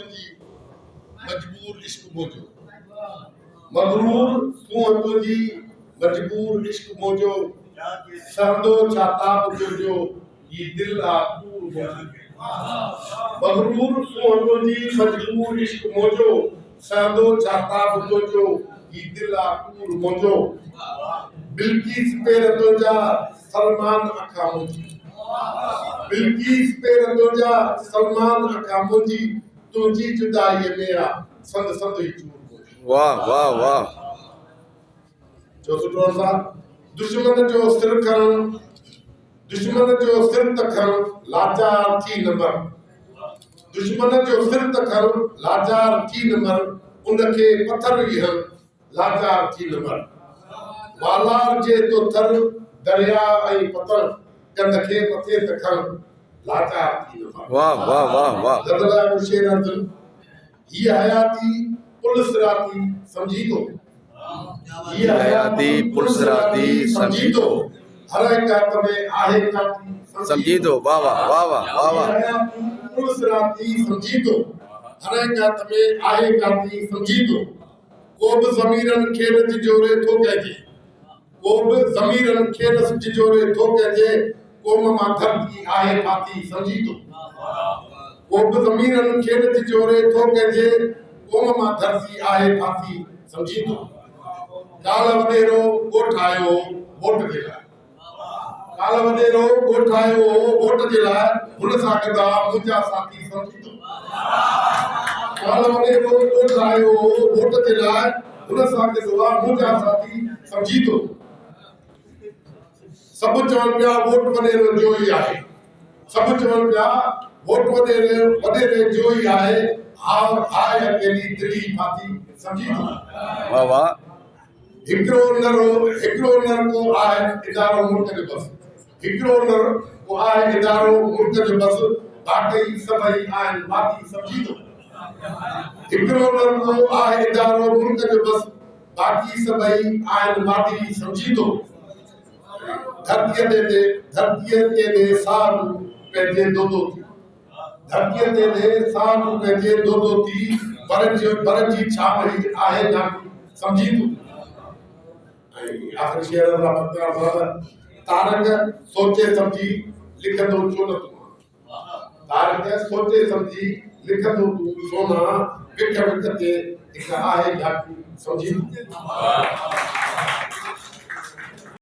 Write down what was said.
तुझी मजबूर इश्क मोजो मगरूर तू तुझी मजबूर इश्क मोजो सरदो चाता जो ये दिल आपूर मगरूर तू तुझी मजबूर इश्क मोजो सरदो चाता जो ये दिल आपूर मोजो बिल्किस पे रतोजा सलमान अखा मोजी बिल्किस पे रतोजा सलमान अखा मोजी तुझी जुदाई मेरा संद संद ही चूर मोजी। वाह वाह वाह। चौसठ सा दुश्मन जो सिर करन दुश्मन जो सिर तखर लाचार थी नंबर दुश्मन जो सिर तखर लाचार थी नंबर उनके पत्थर ही हम लाचार थी नंबर वालार जे तो थर दरिया ऐं पत्थर कंद खे मथे तखर लाचार थी नंबर। वाह वाह वाह वाह। गदला शेर अर्जुन ही हयाती पुलिस राती समझी तो ये हयाती पुलिस राती समझी तो हर एक में आहे जाती समझी तो। वाह वाह वाह वाह वाह वाह। हयाती पुलिस राती समझी तो हर एक में आहे जाती समझी तो को बि ज़मीरन खे न तिजोरे थो कहिजे को बि ज़मीरन खे न तिजोरे थो कहिजे क़ौम मां धरती आहे ठाती समझी तो को बि ज़मीरन खे न तिजोरे थो कहिजे क़ौम मां धरती आहे ठाती समझी तो काल वडेरो ॻोठायो वोट जे लाइ काल वडेरो ॻोठायो वोट जे लाइ हुन सां गॾा मुंहिंजा साथी समझी तो काल वडेरो ॻोठायो वोट जे लाइ हुन सां गॾा मुंहिंजा साथी समझी तो सभु चवनि पिया वोट वडेरो जो ई आहे सभु चवनि पिया वोट वडेरे जो ई आहे हाय अकेली दिली फाती समझी तो वाह वाह। हिकिड़ो नर को आहे इदारो मुल्क जो बस हिकिड़ो नर को आहे इदारो मुल्क जो बस बाक़ी सभई आहिनि बाक़ी समझी तो हिकिड़ो नर को आहे इदारो मुल्क जो बस बाक़ी सभई आहिनि बाक़ी समझी तो धरतीअ ते दे साल पंहिंजे दोदो थी धरतीअ ते दे साल पंहिंजे दोदो थी पर जी छाप ही आहे जाती समझी तो आखिर शेर तारक सोचे समझी लिखंदो छो न तूं तारक सोचे समझी लिखंदो तूं सोना विख विख ते हिकु आहे जाती समझी